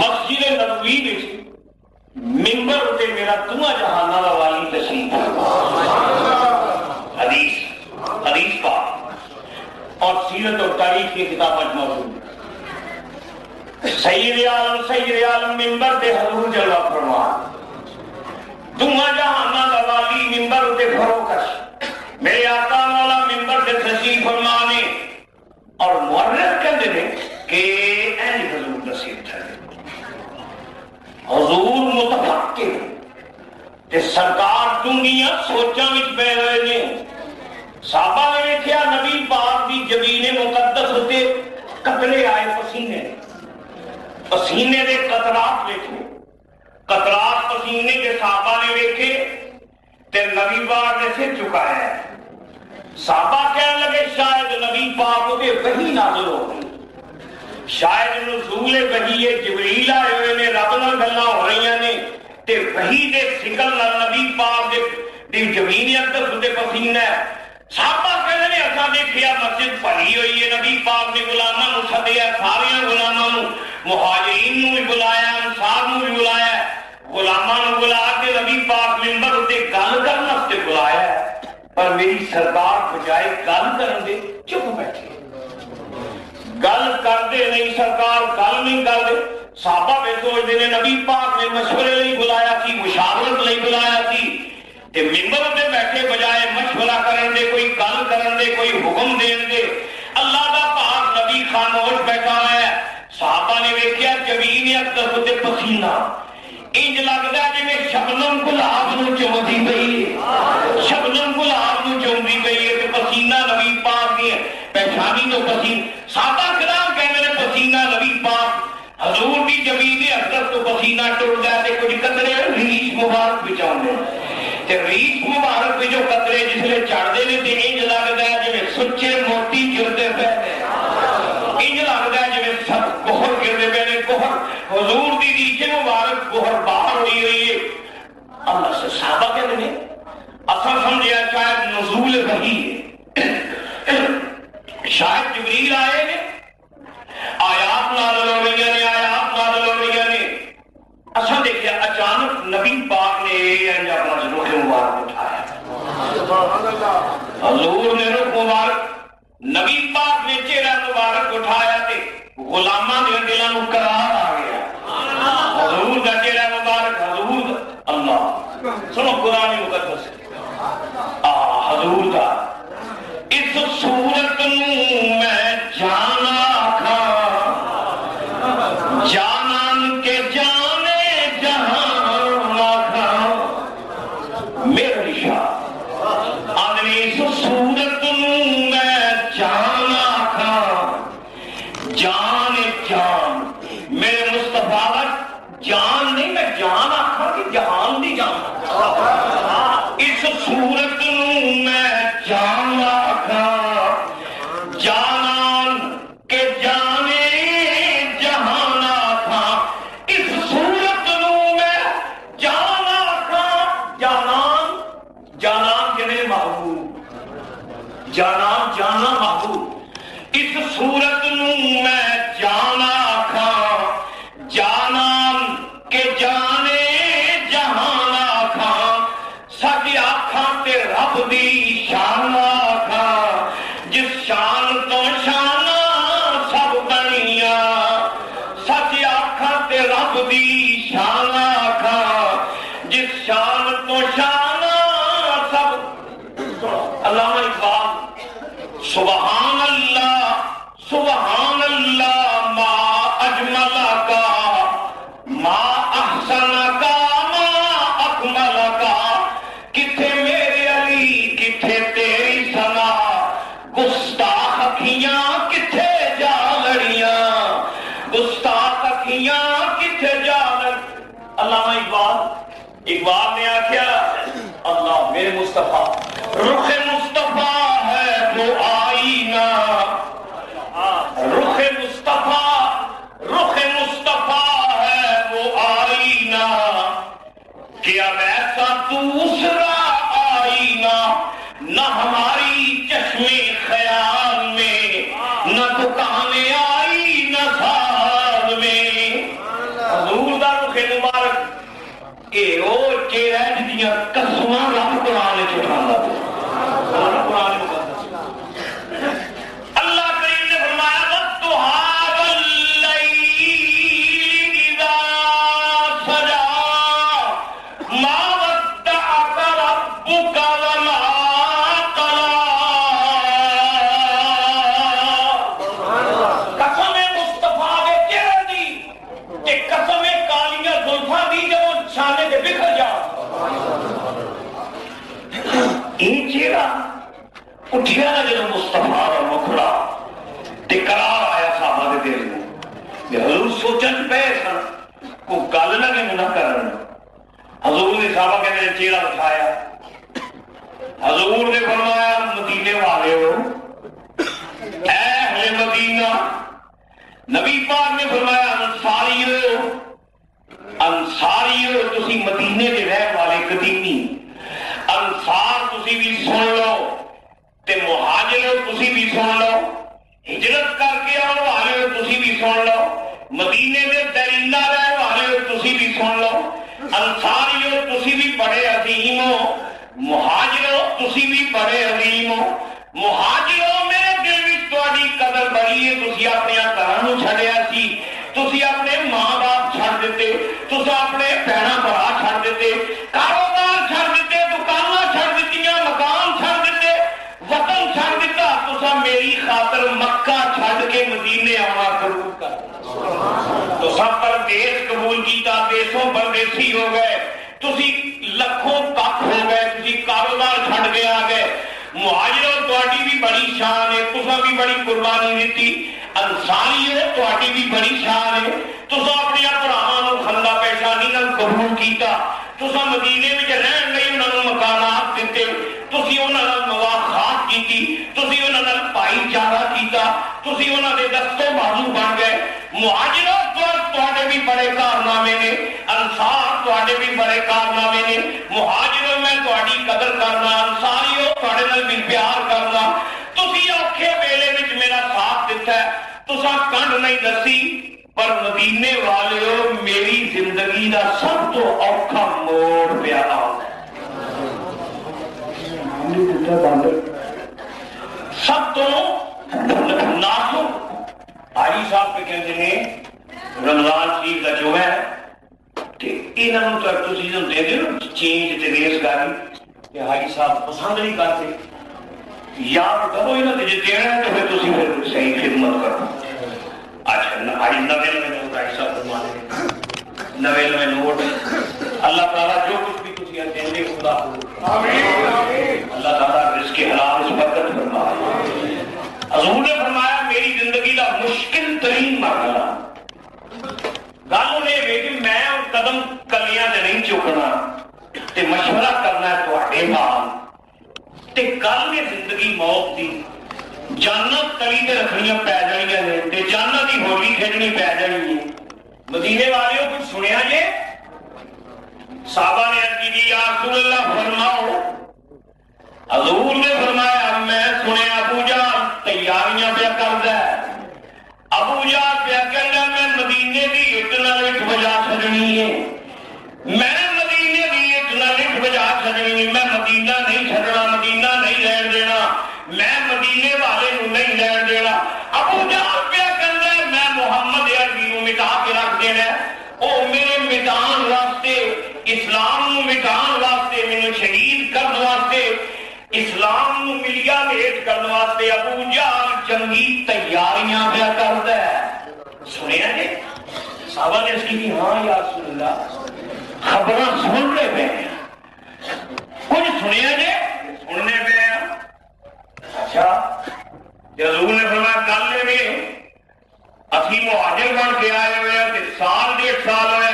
مسجد نبوی وچ منبر تے میرا دونوں جہاناں دا والی تشریف حدیث پاک اور سیرت اور تاریخ کی کتابیں موجود ہیں۔ سید عالم منبر تے حضور جلوہ فرما، دونوں جہاناں دا والی منبر تے فروکش میرے آقا مولا منبر تے تشریف فرما نے، اور مورخ کہندے نے کہ این حضور نصیب تھے حضور متفکر تے سرکار دنیا سوچاں وچ پے ہوئے نے۔ صحابہ نے دیکھا نبی پاک دی جبین مقدس ہوتے قطرے آئے، پسینے دے قطرات دیکھے، قطرات پسینے کے صحابہ نے دیکھے تے نبی پاک نے سر چکایا ہے۔ صحابہ کہنے لگے شاید نبی پاک ہوتے وحی نازل ہو گئی، شاید نزول وحی جبریل آئے ہوئے نے، رب نال گلاں ہو رہی نے تے وحی دے سکل نال نبی پاک دی جبین اقدس ہوتے پسینہ ہے۔ صحابہ کہنے نے اساں دیکھیا مسجد بھری ہوئی ہے، نبی پاک نے غلاماں نوں سدیا، سارے غلاماں نوں، مہاجرین نوں بھی بلایا، انصار نوں بھی بلایا، غلاماں نوں بلا کے نبی پاک منبر تے گل کرن واسطے بلایا، پر میری سرکار بجائے گل کرن دے چپ بیٹھے، گل کردے نہیں، سرکار گل نہیں کردے۔ صحابہ بے سوچدے نے نبی پاک نے مشورے لئی بلایا سی، مشاورت لئی بلایا سی تے منبر تے بیٹھے بجائے مشورہ کرن دے، کوئی گل کرن دے، کوئی حکم دین دے، اللہ دا پاک نبی خاموش بیٹھا ہے۔ صحابہ نے ویکھیا جبین اقدس تے پسینہ انج لگدا جویں شبنم گلاب نوں چومدی پئی ہے، شبنم گلاب نوں چومدی پئی ہے تے پسینہ نبی پاک دی پیشانی تو پسینہ۔ صحابہ کرام کہندے نے پسینہ نبی پاک حضور دی جبین اقدس تو پسینہ ٹردا تے کچھ قطرے ریش مبارک بچاؤندے تے ریش مبارک پہ جو قطرے جسلے چڑھدے نے تے انج لگدا ہے جویں سچے موتی گرتے پے نے، انج لگدا ہے جویں سب گوہر گرتے پے نے، گوہر حضور دی ریش مبارک گوہر باہر ہوئی ہوئی ہے۔ اللہ سے صحابہ کہتے ہیں اساں سمجھیا شاید نزول وحی ہے، شاید جبریل آئے نے، آیات نازل ہو رہی ہیں، آیات نازل ہو رہی ہیں۔ اچھا دیکھیا اچانک نبی پاک نے اپنا رخ مبارک اٹھایا، حضور نے رخ مبارک، نبی پاک نے چہرہ مبارک اٹھایا تے غلاماں دے دلاں نوں قرار آ گیا، حضور دا چہرہ مبارک، حضور اللہ سنو قرآن مقدس حضور دا اس صورت نوں میں جانا کھا جانان کے جانے جہاں کھا میرا رشا آدمی اس صورت نوں میں جانا کھا جان جان میرے مصطفیٰ جان نہیں میں جان آکھا کہ جہان دی جان اس صورت نوں میں جان آکھا جانان کے جانے جہان آکھا اس صورت نوں میں جان آکھا جانان جانان کے میرے محبوب جانان جانا محبوب اس صورت نوں میں جان آکھا جانان کے جانے جہان آکھا ساڈی آنکھاں تے رب دی شان آکھا جس شان تو شان سب بنیاں ساڈی آنکھاں تے رب دی شان آکھا جس شان تو شان سب علامہ اقبال سبحان اللہ سبحان اللہ ما اجمل کا ما احسن کا ما اکمل کا کتھے میرے علی کتھے تیری سنا گستاخ اکھیاں کتھے جا لڑیاں گستاخ اکھیاں کتھے جا لڑ علامہ اقبال نے آکھیا اللہ میرے مصطفیٰ رخ مصطفیٰ ہے وہ آئینہ رخ مصطفیٰ ہے وہ آئینہ کیا ویسا دوسرا آئینہ نہ ہماری چشمے خیال میں نہ دکان آئی نہ سال میں یہ وہ چہرہ ہے جہاں قسم رب قرآن اٹھانا قرآن اللہ کریم نے فرمایا والضحیٰ واللیل اذا سجا ما ودعک ربک وما قلی قسم مصطفیٰ کے چہرے دی کہ قسم کالیاں زلفاں دی جب چھانے دے بکھر جا یہ چہرہ اٹھیا نا جب مصطفیٰ اور مکھڑا تے قرار آیا صحابہ دے دل میں حضور سوچن پہ سن کو گل نہ کہ نہ کرن حضور نے صحابہ کے میرے چہرہ اٹھایا حضور نے فرمایا مدینے والے ہو اے اہل مدینہ نبی پاک نے فرمایا انصاریو تسی مدینے کے رہن والے قدیمی انصار تسی بھی سن لو تے مہاجر تسی بھی سن لو ہجرت کر کے آنے والے تسی بھی سن لو مدینے میں درینہ رہن والے تسی بھی سن لو انصاریو تسی بھی بڑے عظیم ہو مہاجرو تسی بھی بڑے عظیم ہو مہاجرو میرے دل وچ تہاڈی قدر بڑی ہے تسی اپنے گھراں نوں چھڈیا سی تسی اپنے ماں باپ چھڈ دیتے تسی اپنے بہنا بھرا چھڈ دیتے کاروبار چھڈ دیتے دکاناں چھڈ دتیاں مکان چھڈ دیتے وطن چھڈ دیتا تسا میری خاطر مکہ چھڈ کے مدینے آنا قبول کر تسا پردیس قبول کیتا دیسوں پردیسی ہو گئے تسی لکھوں تک ہو گئے تسی کاروبار چھڈ کے آ گئے مہاجروں تہاڈی بھی بڑی شان ہے تسا بھی بڑی قربانی دیتی انصاری ہے تہاڈی بھی بڑی شان ہے تسا اپنے بھراواں نوں خندہ پیشانی نال قبول کیتا تسا مدینے وچ رہن لئی انہاں نوں مکانات دتے تسی انہاں نال مواخات کیتی تسی انہاں نال بھائی چارہ کیتا تسی انہاں دے دستوں بازو بن گئے مہاجروں تہاڈے بھی بڑے کارنامے نے انصار تہاڈے بھی بڑے کارنامے نے مہاجروں میں تہاڈی قدر کرنا انصاریو تہاڈے نال بھی پیار کرنا تسی اوکھے ویلے وچ میرا ساتھ دتا ہے تسا کنڈ نہیں دسی پر مدینے والےو میری زندگی دا سب تو اوکھا موڑ پیا آؤں سب تو ناسو حاجی صاحب پہ کہتے ہیں رمضان شریف کا جو ہے انہوں تک تسی دے دے چینج تے ریس گاری کہ حاجی صاحب پسند نہیں کرتے یا کرو انہوں نے جی دینا ہے تو پھر تسی پھر صحیح خدمت کرو اچھا حاجی نویل میں نوٹ حاجی صاحب فرما دیں نویل میں نوٹ اللہ تعالیٰ جو کچھ بھی تسی دینے خدا اللہ تعالیٰ رزق حلال اس برکت فرمائے حضور نے فرمایا میری زندگی کا مشکل ترین مرحلہ گل انہیں کہ میں قدم کلیاں دے نہیں چکنا تے مشورہ کرنا ہے تواڈے نال تے گل نے زندگی موت دی جانا تلی تے رکھنیاں پی جانیاں نے تے جانا دی ہولی کھیڈنی پی جانی ہے مدینے والےوں کچھ سنیا جے صحابہ نے عرض کی یا رسول اللہ فرماؤ حضور نے فرمایا میں سنیا ابو جہل تیاریاں پہ کردا ہے ابو جہل پہ کہندا میں مدینے دی اٹ نال اٹ بجا چھڈنی ہے میں مدینے دی اٹ نال اٹ بجا چھڈنی ہے میں مدینہ نہیں چھڈنا مدینہ نہیں رہن دینا میں مدینے والے نوں نہیں رہن دینا ابو جہل پہ کہندا میں محمد عربی نوں مٹا کے رکھ دینا او میرے مٹان واسطے اسلام نوں مٹان واسطے مینوں شہید کرن واسطے اسلام نو ملیا بھیٹ کرنے واسطے ابو جہل جنگی تیاریاں پہ کردا ہے سنیا جی صحابہ نے اس کی ہاں یا رسول اللہ خبراں سن رہے پہ کچھ سنیا جی سننے پہ اچھا حضور نے فرمایا کل میں اسی مہاجر بن کے آئے ہوئے ہیں سال 1.5 سال ہوا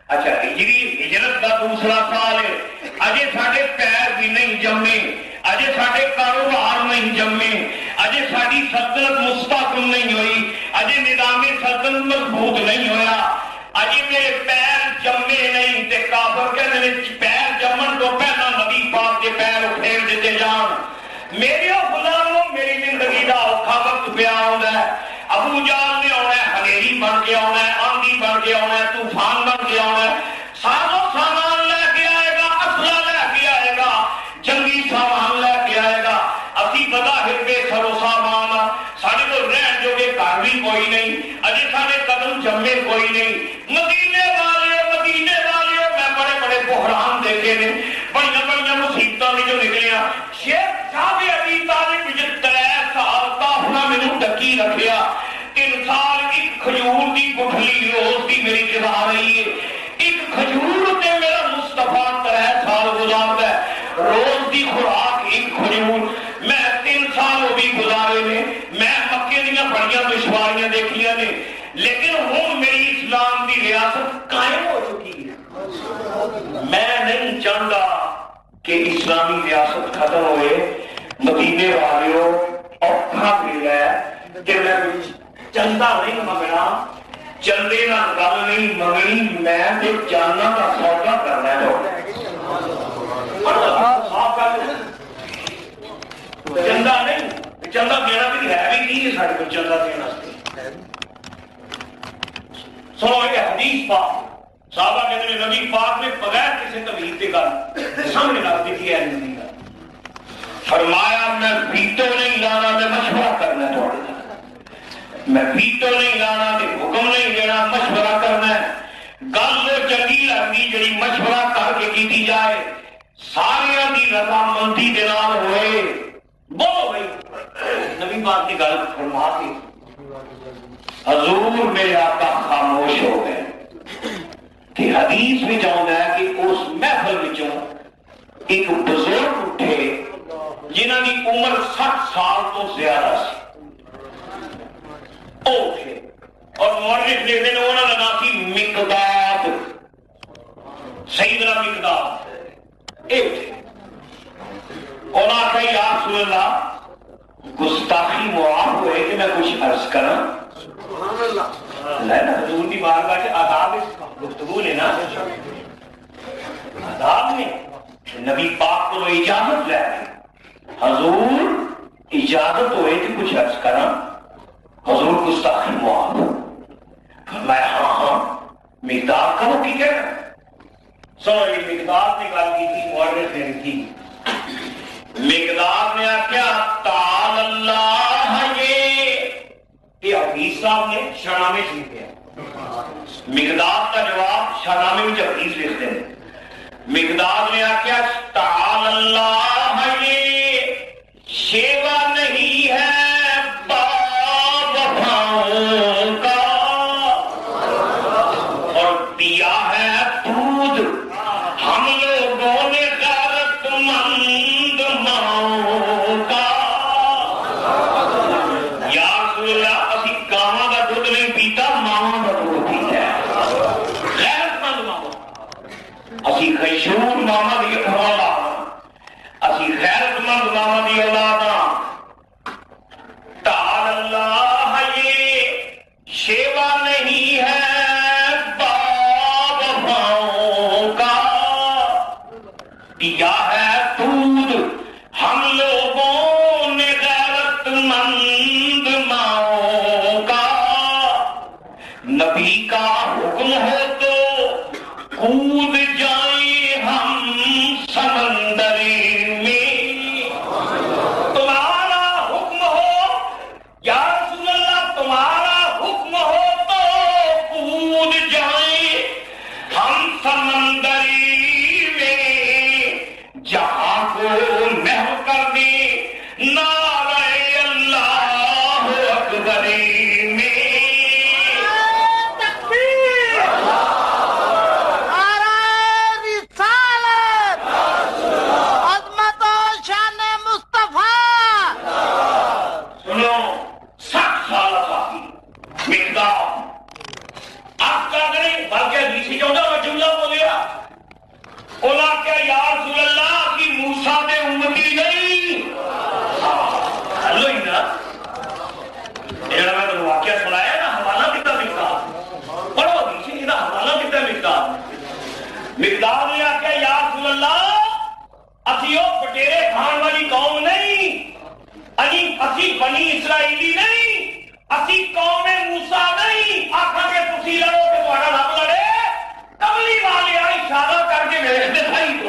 اچھا ہجرت کا دوسرا سال ہے اجے ساڈے پیر بھی نہیں جمے اجے ساڈے کاروبار نہیں جمے اجے ساری سلطنت مستحکم نہیں ہوئی اجے نظام سلطنت مضبوط نہیں ہویا اجے میرے پیر جمے نہیں تے کافر کہندے نے پیر جمن تو پہلا نبی پاک کے پیر اٹھیڑ دیتے جان میرے غلاموں میری زندگی دا اوکھا وقت پیا ہوندا ہے ابو جہل نے آنا ہے ہنیری بن کے آنا ہے آندھی بن کے آنا ہے طوفان بن کے آنا ہے سازو سامان آدم جمے کوئی نہیں. مدینے والے میں بڑے بڑے بحران دیکھے نے, بڑی مصیبتاں جو نکلیاں. شیخ صاحب ابی طالب 3 سال کافلا مینوں ڈکی رکھیا. 3 سال ایک کھجور دی گٹھلی روز دی میری کھا رہی ہے. ایک کھجور تے میرا مصطفیٰ 3 سال گزارتا ہے. روز دی خوراک ایک کھجور. میں 3 سال وہ بھی گزارے نے. میں مکے دیاں بڑیاں دشواریاں دیکھیاں نے, لیکن ہوں میری اسلام دی ریاست قائم ہو چکی ہے. میں نہیں چاہتا کہ اسلامی ریاست ختم ہوئے. مدینے والوں اوکھا ملا ہے کہ میں چندہ نہیں منگنا, چندے نہ گل نہیں منگنی, میں جاننا کا سودا کرنا ہے. چندہ نہیں, چندہ دینا بھی ہے بھی کی سارے کو چندہ دینا. سنو یہ حدیث پاک صحابہ کہتے ہیں نبی پاک نے بغیر کسی تبلیغ کے گل سامنے رکھ دی ہے. نبی کا فرمایا میں ویٹو نہیں لانا, میں مشورہ کرنا ہے تھوڑے ساتھ. میں ویٹو نہیں لانا, حکم نہیں دینا, مشورہ کرنا ہے. گل وہ چنگی لگتی جی مشورہ کر کے کی جائے, سارے دی رضامندی کے نام ہوئے. بولو بھائی نبی پاک کی گل فرما کے حضور میرے آقا خاموش ہو گئے. کہ حدیث بھی چاہتا ہے کہ اس محفل وچوں ایک بزرگ اٹھے جنہ کی عمر 60 سال تو زیادہ سی. اٹھے اور مورخ لکھتے ہیں انہوں نے نام سی مقداد, سیدنا مقداد. انہوں نے کہا یا رسول اللہ گستاخی معاف ہوئے کہ میں کچھ عرض کروں. لینا حضور کی بارگاہ سے آداب گفتگو لینا آداب نے نبی پاک کو اجازت لے حضور اجازت ہوئے کہ کچھ عرض کروں. حضور گستاخی معاف. میں ہاں مقدار کرو کی کہنا. سنو یہ مقدار نے گل کی تھی, مورخ نے لکھی. مقدار نے کیا تعالی اللہ, یہ حدیث صاحب نے شاہنامے سے لکھا. مقدار کا جواب شاہنامے میں حدیث لکھتے ہیں. مقدار نے کیا تعالی اللہ, یہ شیوا نہیں ہے باوفاؤں کا, اور پیا ہے دودھ ہم لوگوں نے غیرت مند ماؤں کا. یا رسول اللہ اسی گاواں کا دودھ نہیں پیتا, ماواں کا دودھ پیتا ہے. غیرت مند ماؤں اسی خیشور ماما دی اولاد, اسی غیرت مند ماما دی اولاد. تعالی اللہ یہ شیوا نہیں ہے باوفاؤں کا, پیا ہے دودھ ہم لوگوں نے غیرت مند ماؤں کا. نبی کا حکم ہو تو کود جائیں ہم سمندر میں. تمہارا حکم ہو یا رسول اللہ, تمہارا حکم ہو تو کود جائیں ہم سمندر میں, جہاں کو محو کر دے نعرہ اللہ اکبر میں. مقدار نے آخیا یا رسول اللہ اسی وہ بٹیرے کھان والی قوم نہیں, اسی بنی اسرائیلی نہیں, اسی قوم موسیٰ نہیں. آخا کہ تسی لڑو کہ تمہارا رب لڑے, کملی والے اشارہ کر کے ویکھتے سہی تو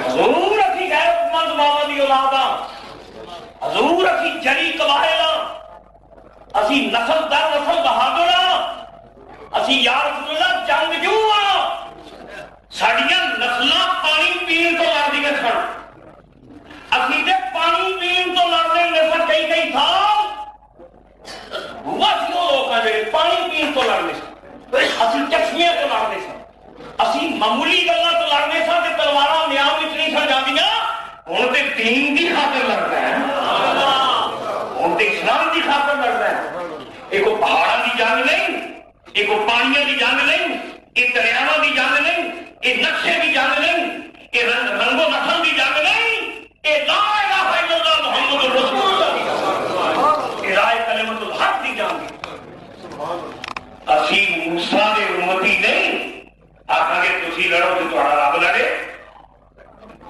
حضور اسی غیرت مند ماما دی اولاد ہاں. اسی جری قبائل اسی نسل در نسل بہادر اسی یا رسول اللہ جنگجو ساڈیاں نسلاں پانی پین تو لڑدیاں سن اسی تے پانی پین تو لڑنے نسل کئی سال ہوا سی وہ لوگ جڑے پانی پین تو لڑنے سن اسی چشمیاں تو لڑنے سن اسی معمولی گلاں تو لڑنے سن تے تلواراں نیام وچ نہیں سن جاندیاں ہن تے دین دی خاطر لڑنا ہے ہن تے اسلام دی خاطر لڑنا ہے یہ کوئی پہاڑاں دی جنگ نہیں یہ کوئی پانیاں دی جنگ نہیں یہ دریاواں دی جنگ نہیں یہ نقشے کی جنگ نہیں یہ رنگ و نسل کی جنگ نہیں یہ لا الہ الا اللہ محمد رسول اللہ یہ رائے کلمۃ الحق کی جنگ اسی موسیٰ دے امتی نہیں آکھاں گے تسی لڑو تو تہاڈا رب لڑے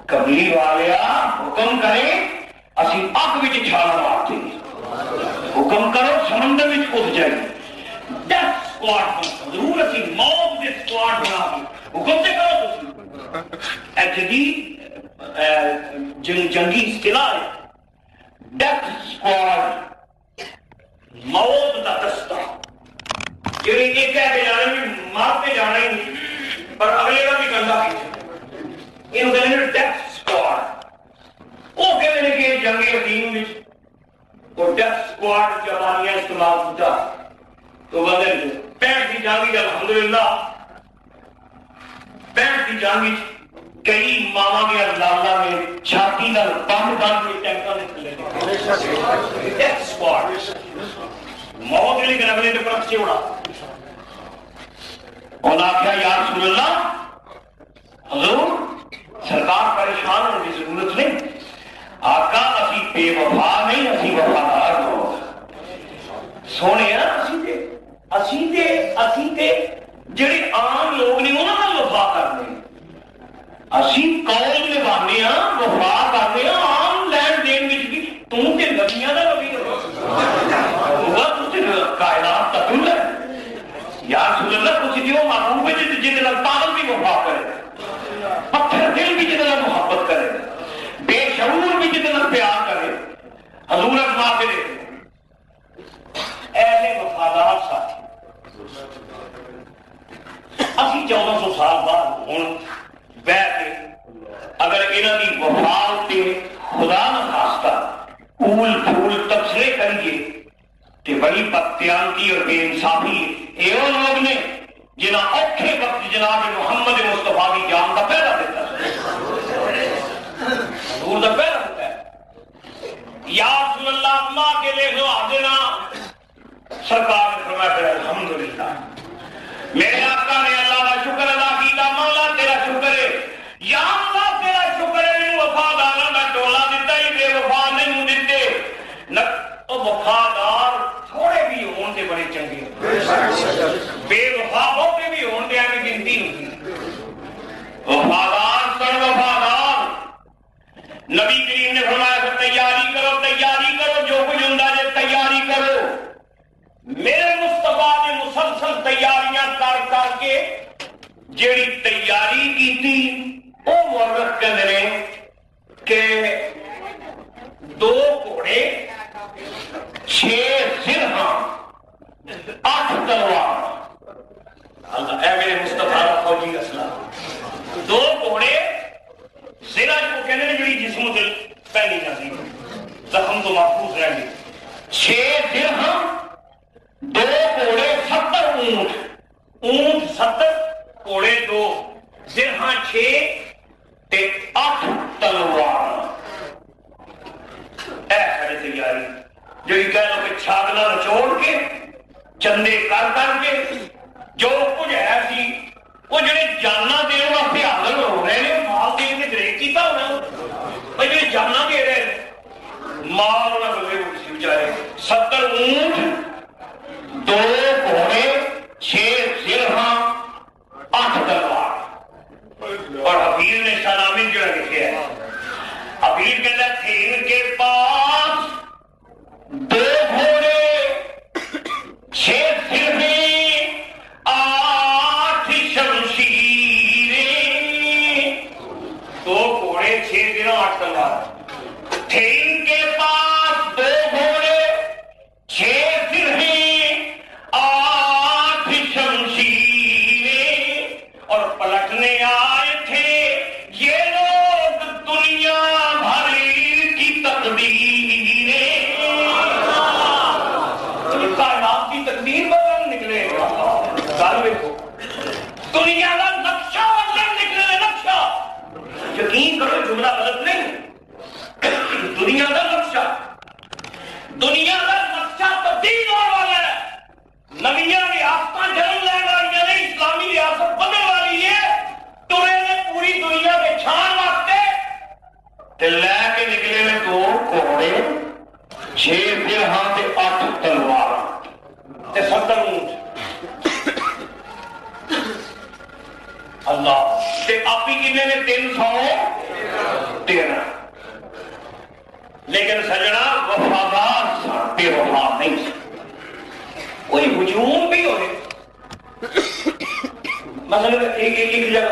کبھی والیا حکم کرے اسی اگ وچ چھالا مارتے حکم کرو سمندر وچ کود جائے ڈیتھ سکواڈ ضرور اسی موت دے سکواڈ بنا کے حکم تے کرو تسی اے جدید جنگی اصطلاح ہے ڈیتھ سکواڈ موت دا دستہ جڑے یہ کہہ کے جانے بھی مار کے جانا ہی نہیں پر اگلے کا بھی گندا کیتا یہ کہتے ہیں ڈیتھ سکواڈ وہ کہتے ہیں کہ جنگ عظیم میں وہ ڈیتھ سکواڈ جوانیاں استعمال ہوتا تو بدل 65 کی جنگ الحمدللہ 65 کی جنگ کئی ماما کے لالا نے چھاتی نال بم بم کے ٹینکاں دے تھلے ڈیتھ سکواڈ موت لیکن اگلے نے پرکھ سے اڑا انہوں نے کہا یا رسول اللہ حضور سرکار پریشان ہونے کی ضرورت نہیں آقا اسی بے وفا نہیں اسی وفادار لوگ سونے اسی تے جڑے عام لوگ نہیں انہوں نے وفا کرنے اسی قول نبھانے ہاں وفا کرنے ہاں عام لین دین وچ بھی تم تے نبیاں دا نبی ہوگا تو کائنات کا دل ہے یا رسول اللہ کچھ دیو معروف ہے جتنے لگ پاگل بھی وفا کرے پتھر دل بھی جتنا محبت کرے بے شعور بھی جتنا پیار کرے حضور اجما کے دیکھے ایسے وفادار ساتھی اسی 1400 سال بعد ہوں بہ کے اگر انہوں کی وفا تے خدا نہ خاصتا اول پھول تبصرے کریے کہ بڑی بدقیامتی اور بے انصافی یہ وہ لوگ نے جنہاں اوکھے وقت جناب محمد مصطفیٰ کی جان کا پہلا دیتا حضور کا پہلا ہوتا ہے یا رسول اللہ ماں کے لے لو آدھنا سرکار نے فرمایا پھر الحمدللہ میرے آقا نے اللہ کا شکر ادا کیتا مولا تیرا شکر ہے یا اللہ تیرا شکر ہے میں وفاداراں دا ٹولا دیتا ہی بے وفا نہیں دیتے نہ وفادار تھوڑے بھی ہون تے بڑے چنگے بے وفا بہتے بھی ہون تے ایویں گنتی نہیں وفادار سر وفادار نبی کریم نے فرمایا کہ تیاری کرو جو کچھ ہوندا جے تیاری کرو میرے مصطفیٰ نے مسلسل تیاریاں کر کے جیڑی تیاری کیتی او مورخ کہندے نے کہ 2 گھوڑے 6 سرہاں 8 تلوار اللہ اے میرے مصطفیٰ کا فوجی اسلحہ 2 گھوڑے سرہ کو کہنے نے جڑی جسم دل پہنی جاتی زخم تو محفوظ رہیں گے 6 سرہاں 2 گھوڑے 70 اونٹ 70 گھوڑے 2 سرہاں 6 تے 8 تلوار ایسا تیاری جو یہ کہہ لو کہ چھاگنا نچوڑ کے چندے کر کے جو کچھ ہے سی وہ جڑے جانا دے واسطے حاضر ہو رہے ہیں مال دے کے گریک کیتا ہونا بھائی جڑے جانا دے رہے ہیں مال نہ بلے اسی بیچارے 70 اونٹ 2 گھوڑے 6 سرہاں 8 تلوار اور حبیب نے سلامی جو لکھے ہے حبیب کہتا تھے ان کے پاس 2 گھوڑے 6 سرہیں 8 شمشیریں 2 گھوڑے 6 سرہیں 8 تلوار تھے ان کے پاس 2 دنیا کا نقشہ بدل نکلے نقشہ، یقین کرو جملہ غلط نہیں، دنیا کا نقشہ، دنیا کا نقشہ تبدیل ہونے والا ہے، نبیاں ریاستاں جنم لے والی نے، اسلامی ریاست بننے والی ہے، ترے نے پوری دنیا کے چھان واسطے تے لے کے نکلے نے 2 گھوڑے 6 درہاں تے 8 تلواراں تے 70 اونٹ، اللہ تے آپ ہی کنے نے 313، لیکن سجنا وفادار سن، بے وفا نہیں سن، کوئی ہجوم بھی ہوئے، مثلا ایک جگہ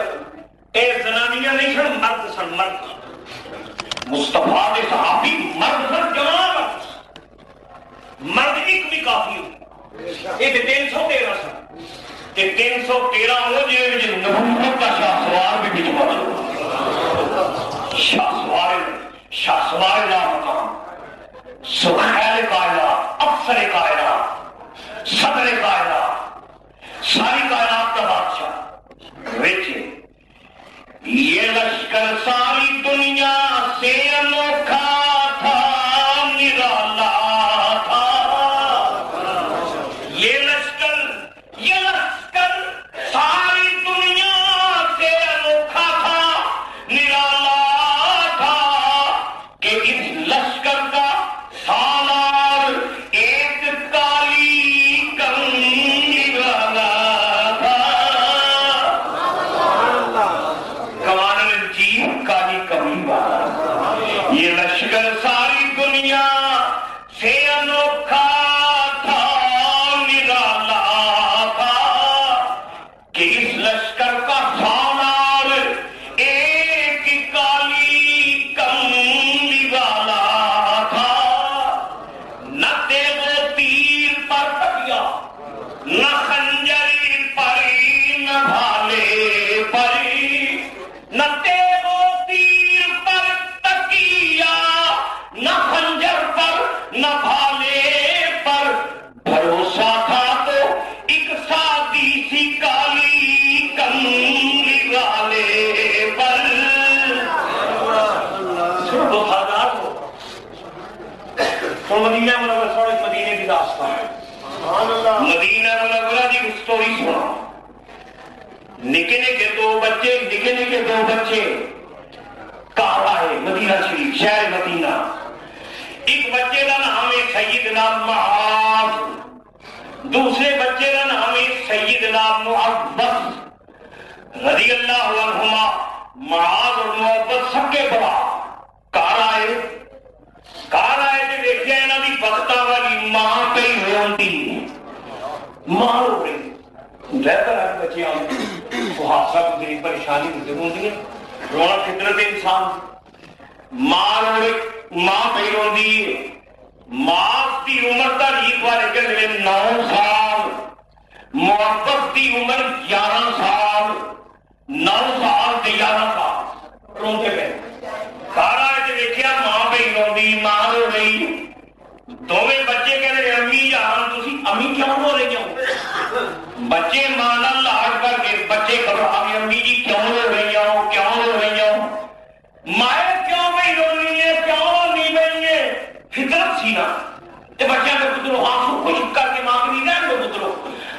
ایک زنانیاں نہیں سن، مرد سن، مرد مصطفیٰ کے صحابی مرد سن، جوان مرد سن، مرد ایک بھی کافی ہو، ایک 313 سن، 313 ہو جائے نبوت کا شاہ سوار بھی بچ پہنچو، شاہ سوار لا مقام، سخیر کائنات، افسر کائنات، صدر کائنات، ساری کائنات کا بادشاہ، ویچے یہ لشکر ساری دنیا سے انوکھا تھا، نرالا تھا، یہ لشکر ساری دنیا سے انوکھا تھا، نرالا تھا، کہ اس لشکر کا سالار ایک کالی کمنی والا تھا، کمان جیت کالی کمنی والا، یہ لشکر ساری دنیا سے انوکھا تھا، نرالا تھا، کہ اس لشکر کا سالار ایک کالی کمنی والا تھا، نہ تیغ و تیر پر تکیا، نہ خنجر پر، نہ بھالے پر، نہ تیغ و تیر پر تکیا، نہ خنجر پر، نہ بھالے پر، بھروسہ تھا تو ایک سادی سی کالی کملی والے پر، وفادار ہو تو مدینہ منورہ سوڑے مدینے کی داستان، مدینہ منورہ کی سٹوری سنا، نکے نکے 2 بچے کہاں آئے مدینہ شریف، شہر مدینہ، ایک بچے کا نام ہے سیدنا معاذ، دوسرے بچے کا نام ہے سیدنا معوذ رضی اللہ عنہما، معاذ اور معوذ سب کے بڑا، کار آئے تھے، دیکھے انہوں کی بختہ والی ماں پہ ہی ہوندی، ماں ہو رہی، رہتا ہے بچے آنے، وہ حادثہ گزری پریشانی گزر ہوندی ہے، رونا فطرت انسان، ماں پہ ہی ہوندی، معاذ دی عمر تاریخ والے کہتے ہیں 9 سال، معوذ دی عمر 11 سال، 9 سال تے 11 سال روندے پے، سارا دیکھیا ماں پہ روندی، ماں رو رہی، دونوں بچے کہتے ہیں امی جان تسی امی کیوں رو رہی ہو، بچے ماں نال لاڈ کر کے بچے گھبرا گئے، امی جی کیوں رو رہی ہو، کیوں رو رہی ہو، مائیں کیوں پہ رو رہی ہے، کیوں نہیں رہی ہے، فطرت سی نا، تے بچے کے پترو آنسو خشک کر کے ماں کے نہیں رہن دو پترو،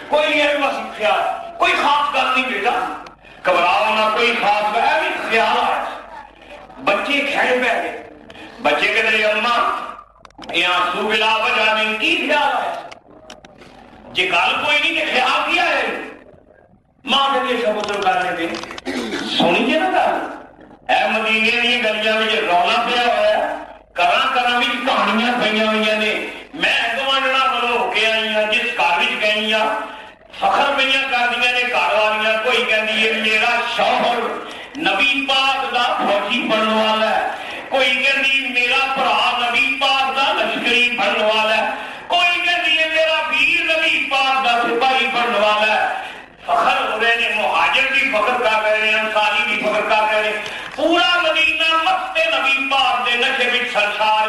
کوئی نہیں ہے بس خیال، کوئی خاص گل نہیں بیٹا، گھبراؤ نہ، کوئی خاص گل ہے خیال ہے، بچے کھڑے پہ گئے، بچے کہتے ہیں اماں یہ آنسو بلا وجہ نہیں، کی خیال ہے، جی گل کوئی نہیں کہ خیال کیا ہے، ماں کہتے ہیں سب پتر کرنے پہ سنیے نا گل، اے مدینے دی گلیاں میں رولا پیا ہوا ہے، کراں میں کہانیاں پہ ہوئی نے، میں گوانڈنا والوں ہو کے آئی ہوں، جس گھر گئی ہوں فخر پہ کر دیا نے گھر والیاں، کوئی کہتی ہے میرا شوہر نبی پاک دا فوجی بننے والا ہے، کوئی کہتی میرا بھرا نبی پاک دا لشکری بننے والا ہے، کوئی کہتی ہے میرا ویر نبی پاک دا سپاہی بننے والا ہے، فخر ہو رہے ہیں، مہاجر بھی فخر کر رہے ہیں، انصاری بھی فخر کر رہے ہیں، پورا مدینہ مست نبی پاک دے نشے وچ سرشار،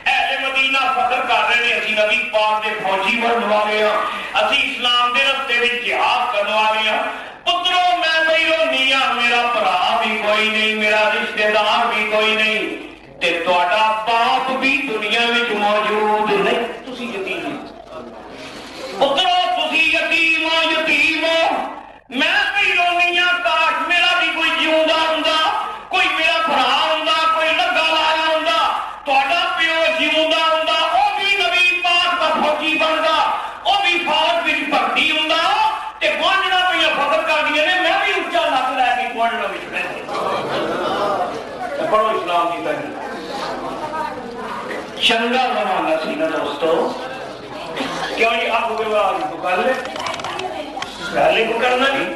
اہل مدینہ فخر کر رہے ہیں، اسی نبی پاک دے فوجی بننے والے ہیں، اسی اسلام دے رستے وچ جہاد کرنے والے ہیں، پترو میں بھی رونی ہاں، میرا بھرا بھی کوئی نہیں، میرا رشتہ دار بھی کوئی نہیں، تے تہاڈا باپ بھی دنیا وچ موجود نہیں، تسی یتیم ہو پترو، تسی یتیم ہو، میں بھی رونی ہاں، کاش میرا بھی کوئی جیوندا ہوندا، کوئی میرا بھرا ہوندا، کوئی لگا لایا ہوندا، تہاڈا پیو جیوندا ہوندا، او بھی نبی پاک دا فوجی بندا، او بھی فوج وچ بھرتی ہوندا، تے گوانجنا پہ فخر کردیاں نے میں بھی اچا لک لے کے گوانجنا وچ رہندے۔ پڑھو اسلام کی تحریر، چنگا زمانہ سی نا دوستو، کیوں جی آپ کو آج کو کر لے پہلے کو کرنا نہیں،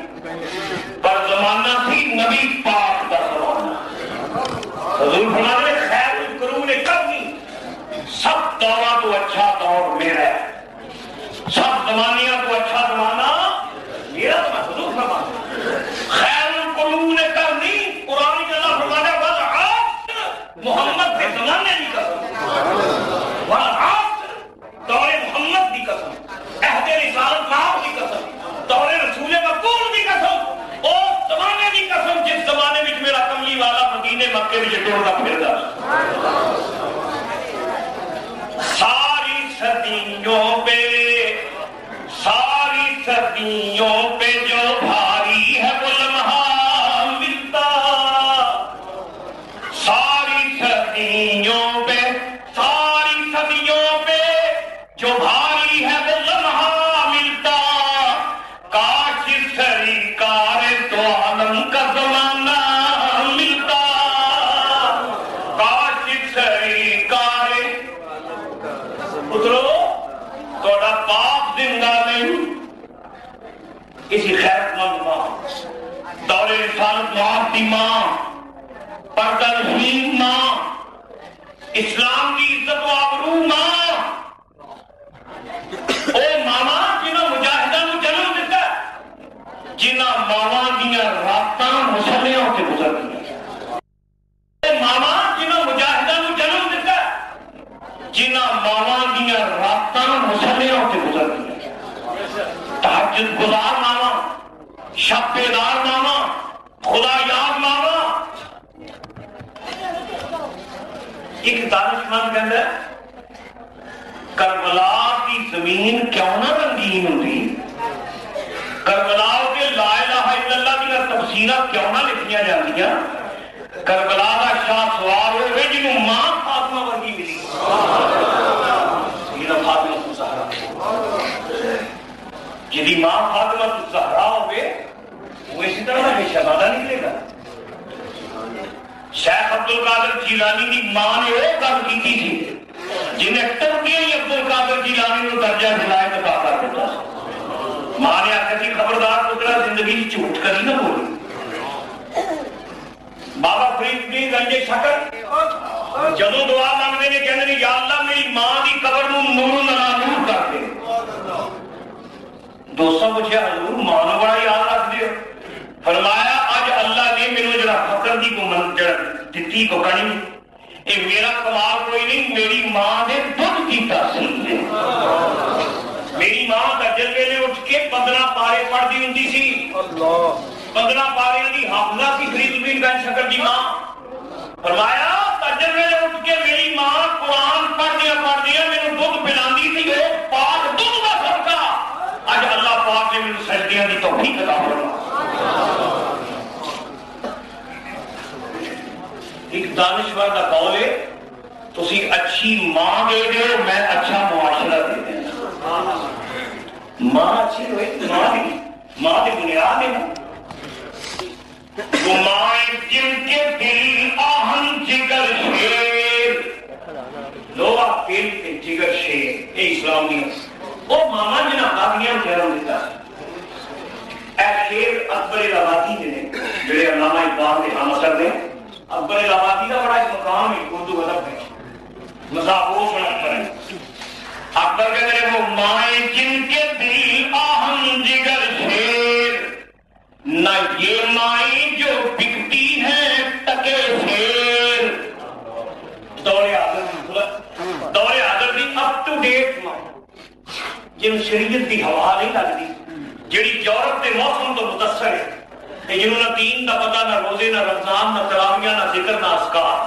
پر زمانہ سی نبی پاک کا زمانہ، حضور فرماتے ہیں خیر القرون قرنی، سب دورہ تو اچھا دور میرا ہے، سب زمانیہ تو اچھا زمانہ میرا، تو میں حضور فرماتے ہیں خیر القرون قرنی، قرآن کے اللہ فرماتے ہیں والعصر، محمد کے زمانے کی قسم، والعصر دور محمد کی قسم، عہد رسالت نام کی قسم، دور رسول مقبول کی قسم، اس زمانے کی قسم جس زمانے میں میرا کملی والا مدینے مکے میں ٹوڑتا پھرتا، ساری صدیوں پہ، ساری صدیوں پہ جو بھاری ہے وہ لمحہ ملتا، ساری صدیوں پہ، ساری صدیوں پہ جو بھاری ہے وہ لمحہ ملتا، کاش سرکار تو عالم کا زمانہ ملتا، کاش سرکار پترو تھوڑا باپ زندہ نہیں، کسی خیرت مند ماں، دور رسالت معاف دی ماں، پردہ نشین ماں، اسلام کی عزت و آبرو ماں، او ماما جنہاں مجاہداں نوں جنم دتا، جنہاں ماواں دیاں راتاں مسلیاں تے گزردیاں، او ماما جنہاں مجاہداں نوں جنم دتا، جنہاں ماواں دیاں راتاں مسلیاں تے گزردیاں، تہجد گزار ماواں، شب بیدار ماواں، خدا یاد ماواں۔ ایک دانش مند کہندا ہے کربلا کی زمین کیوں نہ رنگین ہوتی، کربلا کے لا الہ الا اللہ کی تفسیراں کیوں نہ لکھیاں جاندیاں، کربلا کا شاہ سوار ہوئے جنہوں ماں فاطمہ ورگی ملی، سیدہ فاطمہ الزہرا، جدی ماں فاطمہ الزہرا ہوئے وہ اسی طرح کا شہزادہ نکلے گا۔ شیخ عبدالقادر جیلانی کی ماں نے وہ گل کی تھی جنہیں ٹرکیاں ہی عبدالقادر جیلانی کو درجہ دلائے تو کر دیتا، ماں نے آخر کی خبردار پترا زندگی جھوٹ کری نہ بولی۔ بابا فرید بھی گنجے شکر جدوں دعا مانگنے نے کہنے یا اللہ میری ماں کی قبر نوں نور نلا نور کر دے، دوستوں پوچھا حضور ماں نوں بڑا یاد رکھ دیو، فرمایا اج اللہ نے مینوں جڑا فقر دی کو من جڑا دتی کو کہنی اے میرا کمال کوئی نہیں، میری ماں دے دودھ کی تاثیر ہے۔ میری ماں تہجد ویلے اٹھ کے 15 پارے پڑھدی ہوندی سی، 15 پاریاں دی حافظہ سی فرید الدین گنج شکر دی ماں، فرمایا تہجد ویلے اٹھ کے میری ماں قرآن پڑھدیاں پڑھدیاں مینوں دودھ پلاندی سی، او پاک دودھ دا صدقہ اج اللہ پاک نے مینوں سجدیاں دی توفیق عطا فرمائی۔ ایک دانشور کا قول ہے تسی اچھی ماں دے دو میں اچھا معاشرہ دے دینا، ماں اچھی ہوئے ماں کی بنیاد ہے نا، وہ ماں جن کے دل آہن جگر شیر، لوہا دل کے جگر شیر، یہ اسلامی وہ ماما جنہ باقیاں جنم دیتا اے شیر اکبر الہوادی نے جڑے علامہ اقبال کے ہم اثر نے، اکبر الہوادی کا بڑا ایک مقام ہے اردو ادب میں، مذاقوش میں اکبر ہے، اکبر کہتے ہیں وہ مائیں جن کے دل آہن جگر شیر، نہ یہ مائیں جو بکتی ہیں ٹکے شیر، دور حاضر دی اپ ٹو ڈیٹ ماں جن شریعت دی ہوا نہیں لگتی، جیڑی یورپ کے موسم تو متاثر ہے کہ جنہوں نہ دین کا پتہ، نہ روزے، نہ رمضان، نہ تراویہ، نہ ذکر، نہ اذکار۔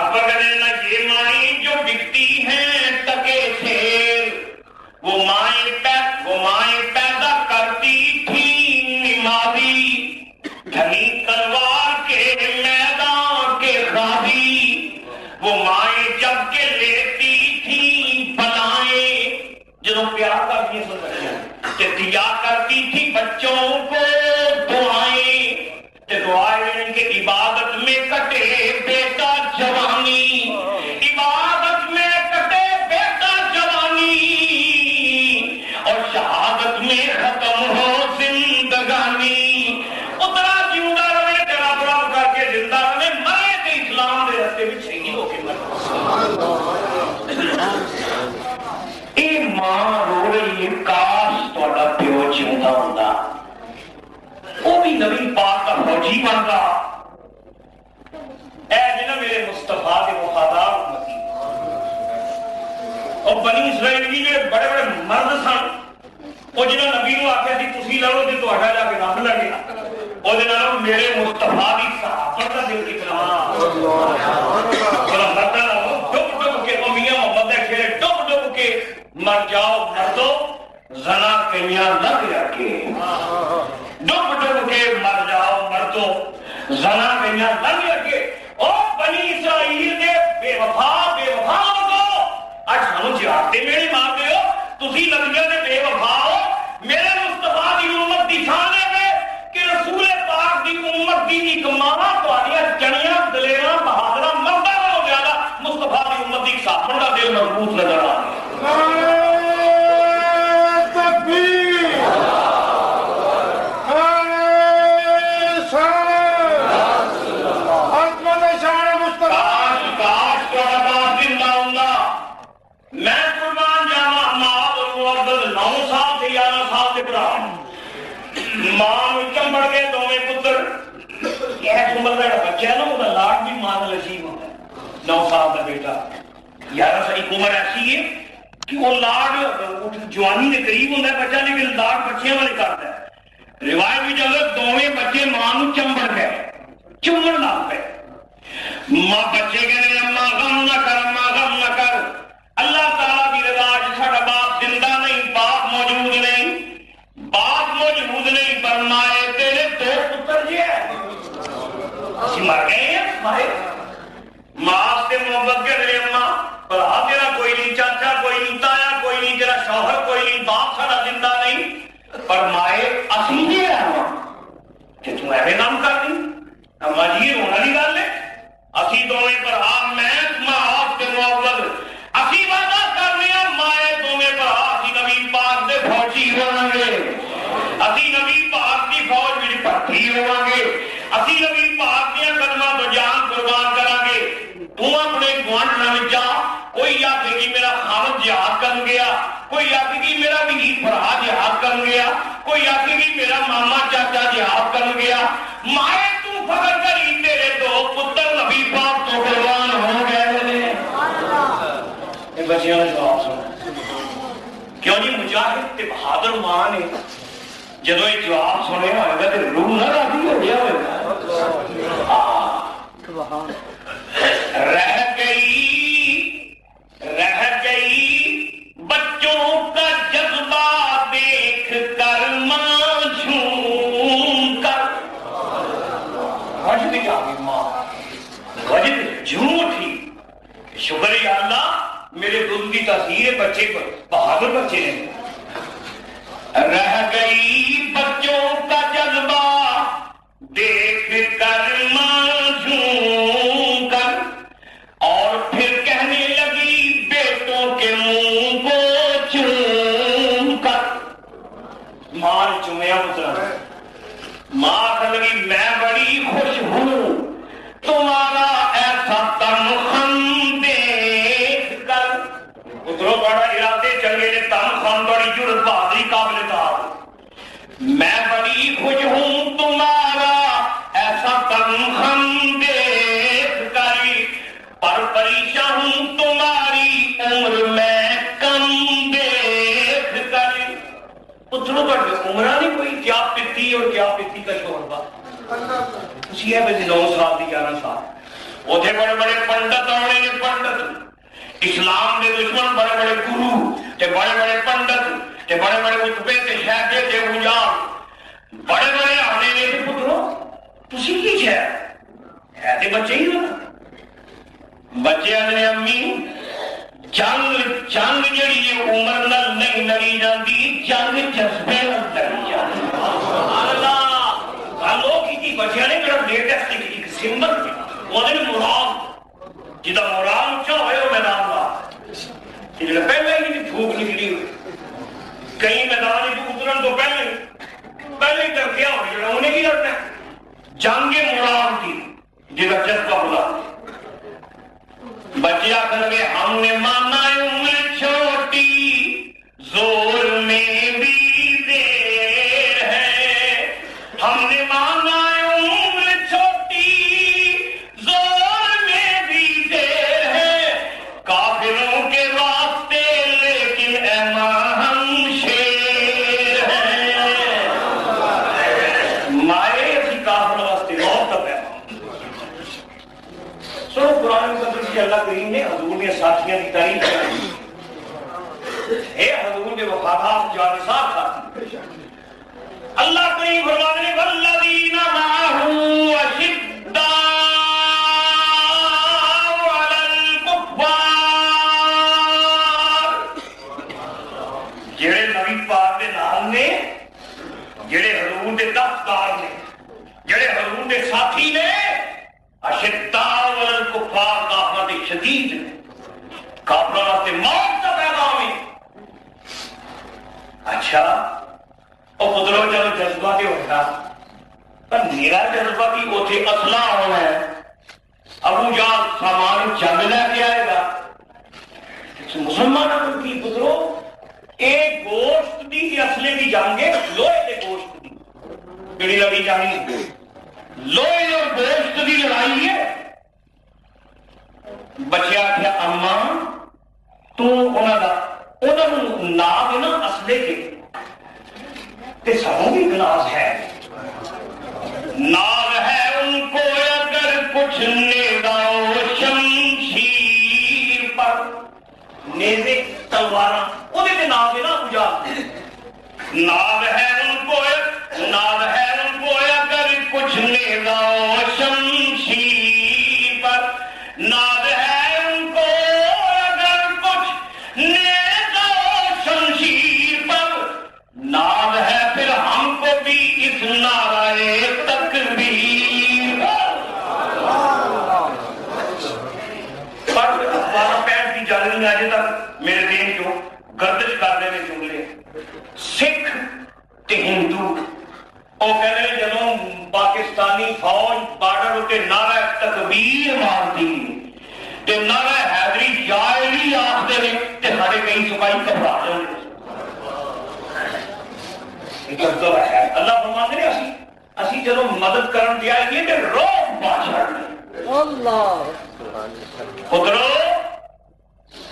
اکبر کہنے نہ یہ مائیں جو بکتی ہیں تکے شیر، وہ مائیں پیدا کرتی تھی نمازی، گھنی تلوار کے میدان کے غازی، وہ مائیں جب کے لیتی تھی بلائیں، جنہوں پیار کرتی ہیں سن کہ دیا کرتی تھی بچوں کو دعائیں، کہ دعائیں کہ عبادت میں کٹے بیٹا جوانی، عبادت میں کٹے بیٹا جوانی، اور شہادت میں ختم ہو زندگانی۔ اتنا جیودا رہے تیرا برا کر کے زندہ رہے، مرے تو اسلام دے رستے میں شہید ہو کے مرے۔ اے ماں رو رہی ہے، کاش تھوڑا پیو جیوندا ہوندا، وہ بھی نبی پاک کا فوجی بن رہا۔ اے جنہاں میرے مصطفیٰ کے وفادار امتی، اور بنی اسرائیل کی جو بڑے بڑے مرد سن، وہ جنہاں نبی نو آخیا سی تسی لڑو تے تہاڈا جا کے رب لگے، وہ جنہاں میرے مصطفیٰ کی صحابت کا دل کتنا ڈب ڈب کے میاں محمد دے کھیرے ڈب ڈب کے مر جاؤ مردو، زنا کئیاں لگ جا کے ڈب ڈب کے مر جاؤ مردو، زنا کئیاں لگ جا کے۔ او بنی اسرائیل دے بے وفا لوگو، اج سانو جہاد تے میرے مار دے ہو، تسی نبیوں دے بے وفا ہو۔ میرے مصطفیٰ دی امت دی شان ہے کہ رسول پاک دی امت دی ایک ماں تہاڈیاں جنیاں دلیراں بہادراں مرداں نالوں زیادہ مصطفیٰ دی امت دی صحابہ دا دل مضبوط نظر آ رہا ہے۔ ماں چمبڑ کے دوویں پتر، یہ عمر کا بچہ ہے نا، وہ لاڈ بھی ماں کا نصیب ہوتا ہے۔ 9 سال کا بیٹا، 11 سال کی عمر ایسی ہے کہ وہ لاڈ جوانی کے قریب ہوتا ہے بچہ، لیکن لاڈ بچیاں والے کرتا ہے۔ روایت بھی چلو دوویں بچے ماں نو چمبڑ گئے، چمڑ لگ پے۔ ماں بچے کہنے اماں غم نہ کر، اماں غم نہ کر، اللہ تعالیٰ کی رضا چ ساڈا باپ زندہ نہیں، باپ موجود نہیں، باپ موجود نہیں، فرمائے تیرے 2 پتر جی ہیں، اسی مر گئے ہیں مارے۔ ماں سے محبت کے رہے اماں، بھرا تیرا کوئی نہیں، چاچا کوئی نہیں، تایا کوئی نہیں، تیرا شوہر کوئی نہیں، باپ ساڈا زندہ نہیں۔ فرمائے اسی جی ہیں کہ تم ایویں نام کر دی، اماں جی یہ رونا والی گل ہے، اسی دونوں بھرا، میں ماں سے محبت اسی وعدہ کرنے مائے دونوں بھرا، اسی نبی پاک دے فوجی ہوواں گے، اسی نبی پاک دی فوج وچ بھرتی ہوواں گے، اسی نبی پاک دیاں قدماں تو جان قربان کراں گے۔ تو اپنے گوانڈ نہ جا، کوئی آکھے گی میرا خامد جہاد کر گیا، کوئی آکھے گی میرا وزیر بھرا جہاد کر گیا، کوئی آکھے گی میرا ماما چاچا جہاد کر گیا، مائے تو فخر کری تیرے 2 پتر نبی پاک تو قربان ہو گئے نے۔ اے بچیاں نے جواب سنا، کیوں جی مجاہد تے بہادر ماں نے جدو یہ جواب سنے ہوئے گا تو روح نہ راضی ہو گیا ہوئے گا۔ رہ گئی بچوں کا جذبہ دیکھ کر ماں جھوم کر، وجد آ گئی ماں، وجد جھوم اٹھی، شکر یا اللہ میرے دودھ کی تاثیر بچے پر، بہادر بچے نے۔ رہ گئی بچوں کا جذبہ دیکھ کر ماں جھوم کر، اور پھر کہنے لگی بیٹوں کے منہ کو چوم کر۔ ماں نے چومیا پترا، ماں کہنے لگی میں بڑی خوش ہوں تمہارا ایسا تن خم دیکھ کر۔ پتروں بڑا ارادے چلے نے، تن خم بڑی جرت بہادری قابل دار، میں بڑی خوش ہوں تمہارا ایسا تن خم دیکھ کر، پر پریشان ہوں تمہاری عمر میں کم دیکھ کر۔ پتروں تو عمرہ نہیں کوئی کیا پتی اور کیا پتی کا شوربہ اسی ہے بھائی 9 سال دی 11 سال اتنے بڑے بڑے پنڈت آنے نے پنڈت اسلام کے دشمن بڑے بڑے گرو تے بڑے بڑے پنڈت تے بڑے بڑے خطبے تے شہدے تے اجاڑ بڑے بڑے آنے نے پتروں تسی کی ہے تے بچے ہی ہو بچے آدھے امی جنگ جڑی عمر نال نہیں لڑی جاتی جنگ جذبے نال لڑی جاتی اللہ لوگ کی بچیاں نے جڑا لیٹسٹ ایک سمبل وہ مراد جدا مراد اچھا ہوئے وہ میدان کا جڑا پہلے ہی دھوپ نکلی ہوئی کئی میدان اترن تو پہلے ہی ترقیاں ہوئی جڑا انہیں کی لڑنا جنگ مراد کی جدا جذبہ بلا بچے آخر گے ہم نے مانا عمر چھوٹی زور میں بھی دیر ہے ہم نے مانا عمر چھوٹی زور میں بھی دیر ہے کافروں کے واسطے لیکن اے ہم شیر ہیں مائے اسی کافر واسطے موت کا پیغام سو قرآن مقدس کی اللہ کریم نے حضور نے ساتھیاں کی تعریف کی اے حضور کے وفادار جانثار ساتھی اللہ کریم فرماتے ہیں والذین معه اشداء علی الکفار جڑے نبی پاک دے نال نے جڑے حضور دے دفتار نے جڑے حضور دے ساتھی نے اشداء علی الکفار کافروں دے شدید نے کافروں واسطے موت کا پیغام ہے اچھا اور قدروں چلو جذبہ کے ہوتا پر میرا جذبہ کی اوتھے اسلحہ ہونا ہے ابو جہل سامان جنگ لے کے آئے گا مسلمانوں کی قدروں ایک گوشت دی اصلے کی جنگ ہے لوہے کے گوشت دی کیڑی لڑی جانی لوہے اور گوشت دی لڑائی ہے بچے آخیا اما تو نام ہے نا اصلے کے تے سبوں بھی گلاس ہے نام ہے ان کو اگر کچھ نیزہ و شمشیر پر نیزے تلواراں وہ دے نام ہے نا پوجا نام ہے ان کو اگر کچھ نیزہ و شمشیر پر نام ہے ان کو اگر کچھ نیزہ و شمشیر پر نام ہے پھر ہم کو بھی اس نعرہ تکبیر پر 12 کی جانب میں آجے تک میرے دین جو گردش کرنے میں جملے سکھ تے ہندو وہ کہہ رہے جنوں پاکستانی فوج بارڈر ہوتے نعرہ تکبیر مارتی تے نعرہ حیدری جائلی آختے نے تے سارے کئی سپاہی گھبرا جاندے اللہ فرماتے ہیں اسی جدوں مدد کرن دیا یہ تے روح بادشاہ اللہ پترو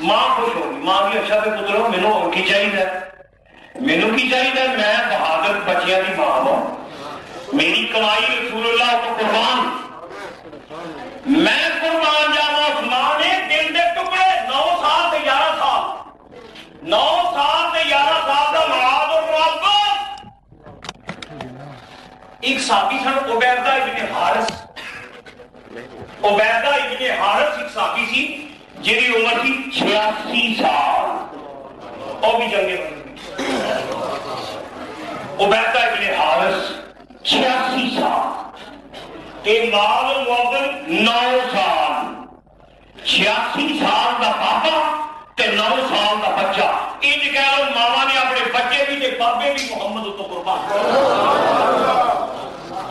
ماں خوش ہوگی ماں بھی اچھا تے پترو مینوں کی چاہیے مینوں کی چاہیے میں بہادر بچیاں دی ماں ہوں میری کمائی رسول اللہ کو قربان میں قربان جاوا عثمان نے دل دے ٹکڑے 9 سال تے 11 سال 9 سال تے 11 سال کا معاذ اور معاذ ایک صحابی سن عبیدہ ابن حارث ایک صحابی سی جیری عمر تھی 86 سال اور بھی جنگیں عبیدہ ابن حارث 86 سال تے مال موبل 9 سال 86 سال کا پاپا تے 9 سال کا بچہ انج کہہ لو ماما نے اپنے بچے بھی تے بابے بھی محمد تو قربان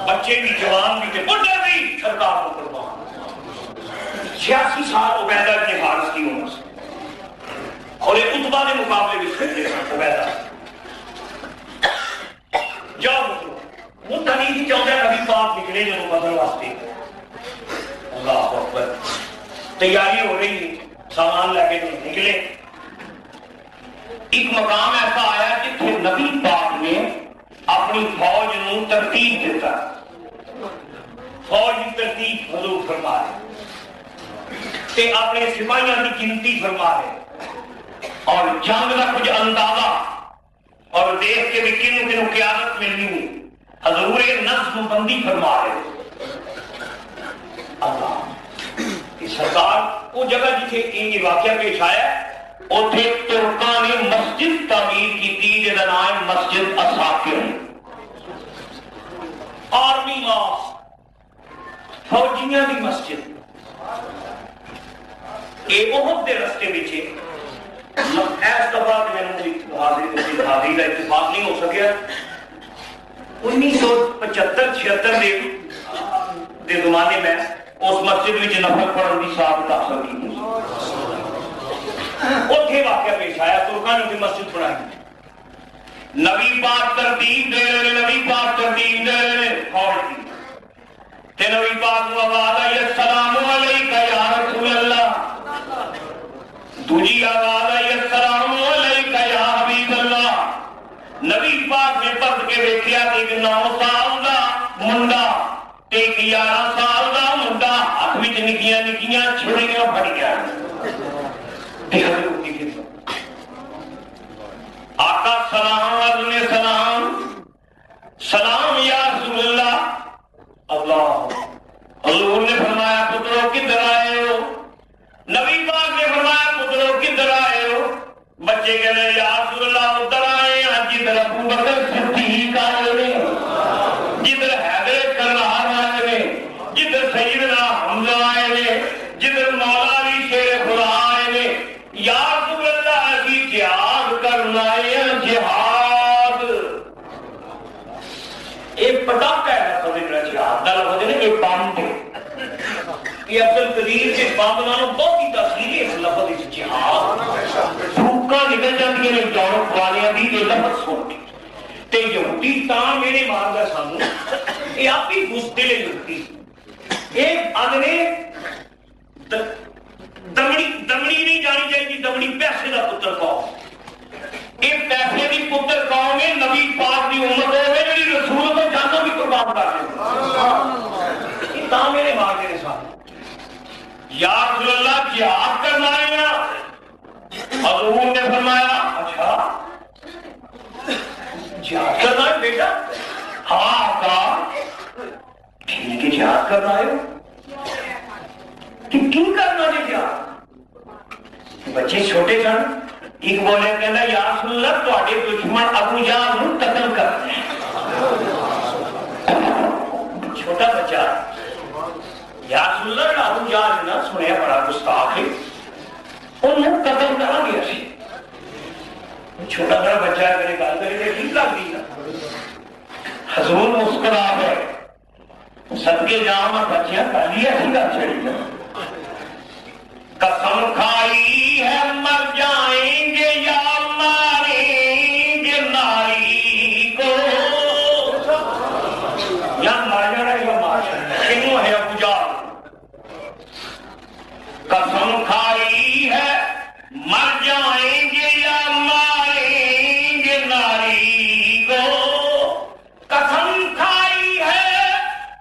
بچے بھی جوان بھی تے بڑھے بھی سرکار کو قربان 86 سال عبیدہ ابن حارث کی عمر سے اور یہ عتبہ کے مقابلے بھی کھیلتے ہیں عبیدہ جاؤ مدہ نہیں تھی چاہتا ہے نبی پاک نکلے جو بدر واسطے اللہ اکبر تیاری ہو رہی ہے سامان لے کے نکلے ایک مقام ایسا آیا جتنے نبی پاک نے اپنی فوج نو ترتیب دیتا، فوج کی ترتیب حضور فرما ہے تے اپنے سپاہیاں کی گنتی فرما ہے اور جنگ کا کچھ اندازہ اور دیکھ کے بھی کنوں کنوں قیادت ملنی ہوئی حضور نظم بندی فرما ہے۔ اللہ سرکار وہ جگہ جتنے یہ واقعہ پیش آیا اتنے ترکاں نے مسجد تعمیر کی جہاں نام ہے مسجد اساکر، آرمی ماسک، فوجیاں دی مسجد۔ یہ احد دے رستے پیچھے ایس دفعہ میں حاضری کا اتفاق نہیں ہو سکیا 1975-76 دے زمانے میں اس مسجد میں نفل پڑھن کی سعادت حاصل کی، اتنے واقعہ پیش آیا ترکاں نے مسجد بنائی، نبی پاک ترتیب دے رہے، نبی پاک ترتیب دے رہے فوج کی تے نبی پاک کو آواز آئی السلام علیکہ یا رسول اللہ، دوجی آواز آئی السلام علیکہ یا حبیب اللہ۔ نبی پاک نے پرد کے دیکھیا کہ ایک 9 سال دا منڈا تے ایک 11 سال دا منڈا ہاتھ وچ نکیاں نکیاں چھڑیاں پھڑ گیا تے حضور کی خدمت آقا سلام علیہ سلام، سلام یا رسول اللہ۔ اللہ حضور نے فرمایا پترو کدھر آئے ہو؟ نبی پاک نے فرمایا پترو کدھر آئے ہو؟ بچے کہنے یا رسول اللہ ادھر آئے ہیں جدھر ابو بکر صدیق آئے ہیں، جدھر حیدر کرار آئے ہیں، جدھر سیدنا حمزہ آئے ہیں، جدھر مولا علی شیر خدا آئے ہیں۔ یا رسول اللہ کی جہاد کرنا ہے، جہاد ایک پٹاخہ ہے جہاد کا لفظ ہے یہ بم ہے، یہ عبد القدیر کے بم نالوں بہت ہی تاثیر ہے اس لفظ جہاد، پھوکاں نکل جاتی ہیں یورپ والیاں دی یہ لفظ سن کے تے یہودی تاں میرے ماردا سانوں یہ آپ ہی بزدل یہودی ایک آدھے دمڑی نہیں جانی چاہیے، دمڑی پیسے کا پتر قوم، یہ پیسے کی پتر قوم ہے، نبی پاک کی امت ہے جی رسول کو جانوں بھی قربان کر دے میرے مار میرے ساتھ۔ یا رسول اللہ جہاد کرنا ہے نا؟ حضور نے فرمایا اچھا جہاد کرنا ہے بیٹا؟ ہاں آقا ٹھیک ہے جہاد کرنا ہے کہ کیوں کرنا ہے جہاد؟ بچے چھوٹے سن، ایک بولے کہنا یا رسول اللہ تواڈے دشمن ابو جہل نوں قتل کرتے ہیں، چھوٹا بچہ یا رسول اللہ ابو جہل نہ سنیا بڑا گستاخ ہے انہوں قتل کرا گیا سی، چھوٹا بڑا بچہ ہے میرے گل کرے ٹھیک لگتی نا؟ حضور مسکرا گئے صدقے جاؤں میں بچیاں پہلی ایسی گل چڑھی نا، قسم کھائی ہے مر جائیں گے یا ماریں گے ناری کو، یا مر جانا یا مار جانا کنوں ہے ابو جہل؟ قسم کھائی ہے مر جائیں گے یا ماریں گے ناری کو، قسم کھائی ہے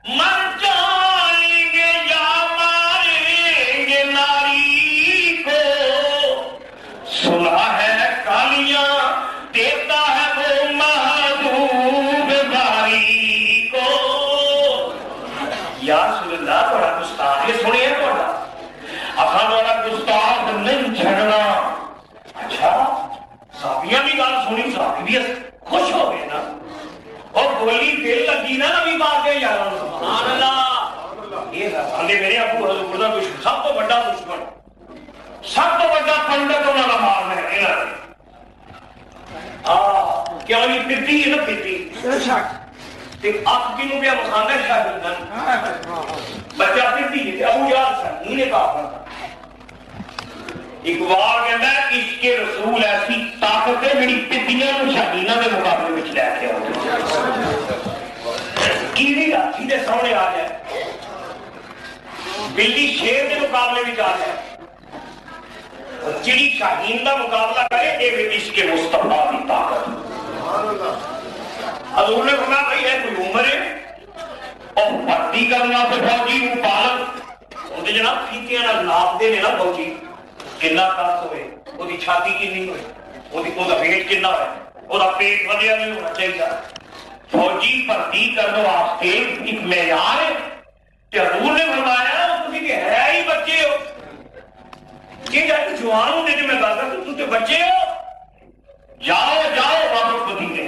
مر جائیں گے یا ماریں گے ناری کو، سنا ہے کالیاں دیتا ہے وہ محبوب باری کو۔ یا رسول اللہ بڑا گستاخ یہ سنیے تھوڑا اصل والا گستاخ نہیں چھڑنا۔ اچھا صحابیاں بھی بات سنی، صحابی بھی خوش ہو گئے نا، اور گولی دل لگی نا نبی پاک کے یار سبحان اللہ، یہ سالے میرے ابو حضور دا دشمن سب تو بڑا دشمن، سب تو بڑا پنڈت انہاں دا مارنا ہے انہاں نے۔ کیا یہ پتی ہے نا پتی تے آپ کینوں پہ مخاندہ شاہد بچہ پتی ہے ابو جہل سن نے کہا اقبال کہتا ہے عشق رسول ایسی طاقت ہے جڑی پتیاں نوں شاہیناں دے مقابلے وچ لے کے آؤ، کیڑی ہاتھی دے سامنے آ جائے، بلی شیر دے مقابلے وچ آ جائے، جڑی شاہین دا مقابلہ کرے اے عشق مصطفیٰ دی طاقت۔ حضور نے فرمایا بھائی ہے کوئی عمر ہے اور بھرتی کرنا تو فوجی کو پالک وہ جناب فیتیاں ناپ دے نا فوجی کنا کس ہوئے وہ چھاتی کنی ہوئے وہ ویٹ کنا ہوئے وہ پیٹ ودیا نہیں ہونا چاہیے فوجی بھرتی کرنے واسطے ایک معیار ہے کہ حضور نے فرمایا تم کہ ہے ہی بچے ہو کہ جب جوان ہوتے تھے میں بات کرتا تم تو بچے ہو جاؤ جاؤ واپس بدیلے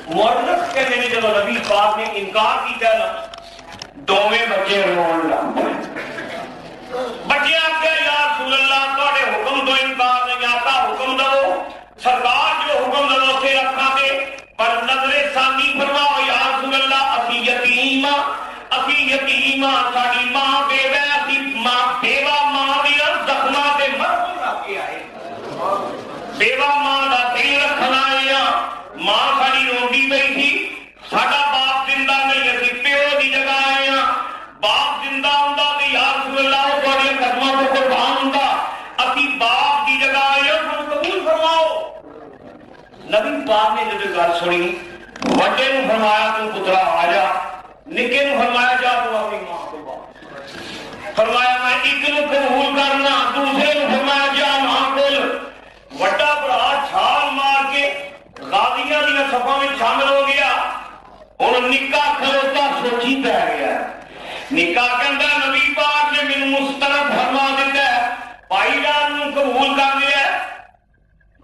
مورخ کہتے ہیں جب نبی پاک نے انکار کیا نا دوویں بچے رون لگ بچے آپ کیا یا رسول اللہ تھوڑے حکم تو انکار نہیں آتا حکم دو سرکار جو حکم دو اسے رکھا دے پر نظر ثانی فرماؤ یا رسول اللہ اسی یتیمہ ساڈی ماں بیوہ اسی ماں بیوہ ماں دی زخماں تے مرہم رکھ کے آئے بیوہ ماں دا دل رکھنا آیا ماں ساڈی روندی پئی تھی ساڈا باپ زندہ نہیں اسی پیو دی جگہ آئے ہاں باپ زندہ ہوندا تے یا رسول اللہ تہاڈے قدماں تے قربان ہوندا اسی باپ دی جگہ آئے ہاں قبول فرماؤ نبی پاک نے جب گل سنی وڈے نو فرمایا تو پترا آ جا نکے نو فرمایا جا تو اپنی ماں کو بات فرمایا میں ایک نو قبول کرنا دوسرے نو فرمایا جا ماں کول وڈا بڑا چھال مار کے غازیاں دی صفاں میں شامل ہو گیا اور نکا کھلوتا سوچی پہ گیا نکا کہندا نبی پاک نے مینوں مسترد فرما دیتا ہے بھائی جان نو قبول کر لیا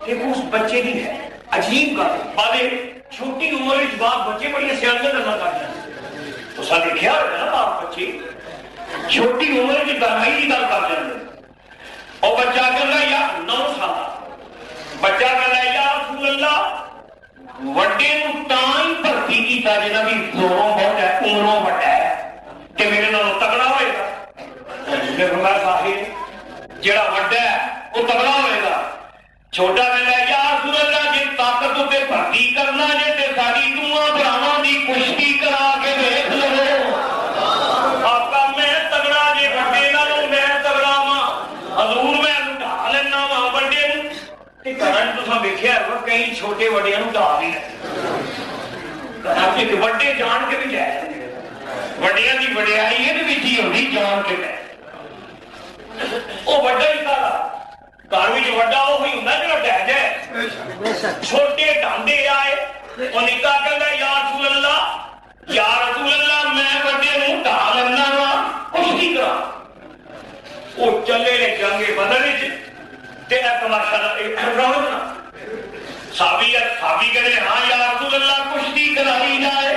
کہ اس بچے دی ہے عجیب گل بابے چھوٹی عمر وچ باپ بچے بڑی سیاستیں کرنا کر جاندے تو سا دیکھیا ہوگا نا باپ بچے چھوٹی عمر وچ دانائی دی گل کر جاندے اور بچہ کہندا یا 9 سال بچہ کہندا یا رسول اللہ وڈے نو تاں ہی بھرتی کیتا جنا بھی زوروں بہت ہے عمروں بڑا ہے کہ میرے نال تگڑا ہوئے گا نے فرمایا صاحب جڑا وڈا ہے وہ تگڑا ہوئے گا چھوٹا کہندا یا رسول اللہ جے طاقت تے بھرتی کرنا جے تے ساڈی دوواں بھراواں دی کشتی کرا کے دیکھ لو آقا میں تگڑا جے وڈے نالوں میں تگڑا ہاں حضور میں ڈھا لینا وا وڈے نوں تے گھراں تساں ویکھیا ہے کئی چھوٹے وڈیاں نوں ڈھا بھی گھراں وچ وڈے جان کے بھی لے وڈیاں دی وڈیائی اے وچ ہی ہوندی جان کے لے او وڈا ہی سارا گھر وچ وڈا وہی ہوندا جڑا ڈہ جائے چھوٹے ڈھانڈے آئے او نکا کہندا یا رسول اللہ میں وڈے نوں ڈھا لینا وا کچھ نہیں کرا او چلے نے جنگ بدر وچ تے تماشا رونق نا صحابی کہتے ہاں یا رسول اللہ کشتی کرائی جائے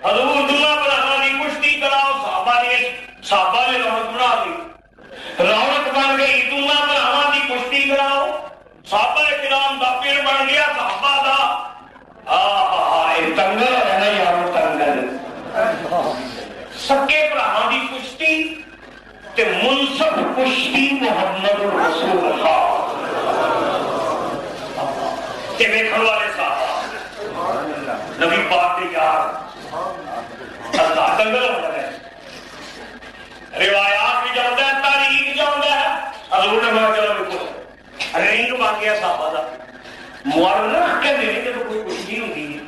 حضور دلہا بڑھانا دی کشتی کراؤ صحابہ نے رونق بنا دی رونق بن گئی دلہا بڑھانا دی کشتی کراؤ صحابہ کرام دا پیر بن گیا صحابہ دا تنگل ہے نا یارو تنگل سکے بڑھانا دی کشتی تے منصف کشتی محمد رسول اللہ کہ ویکھن والے صاحب نبی پاک دے یار اللہ دنگل ہو رہا ہے روایات بھی جاتا ہے تاریخ بھی جاتا ہے حضور نے فرمایا چلو بالکل رنگ بن گیا صحابہ دا مورخ کہندے نے جب کوئی کشتی ہوندی ہے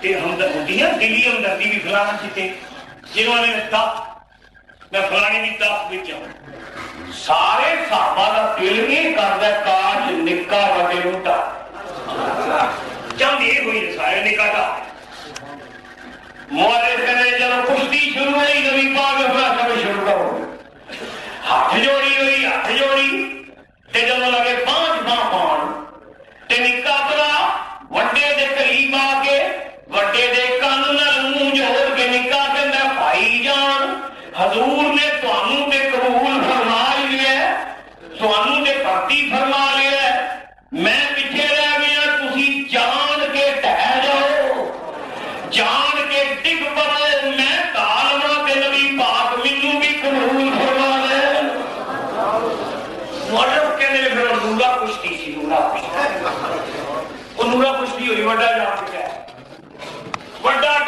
تے ہمدرد ہوندی ہے دلی ہمدردی بھی فلانا کیتے جنہوں نے دف میں فلانی دی دف وچ سارے صحابہ دا دل یہ کردا کاش نکا وڈے نوں ڈھا چند یہ ہوئی سارے نکاح مورخ کہنے جب کشتی شروع ہوئی نبی پاک فیصلہ شروع کرو ہاتھ جوڑی ہوئی ہاتھ جوڑی تے جب لگے 5 پان تے نکاح کرا وڈے دے قریب آ کے وڈے دے کان نال منہ جوڑ کے نکاح کہندا بھائی جان حضور نے تانوں تے قبول فرما لیا تانوں تے بھرتی فرما لیا میں پیچھے رہ گیا تسی جان کے ڈہ جاؤ جان کے ڈگ پڑو میں کالما کے نبی پاک مینوں بھی قبول فرما لے مورخ کہنے لگے پھر نورا کشتی سی نورا کشتی وہ نورا کشتی ہوئی وڈا جان کے وڈا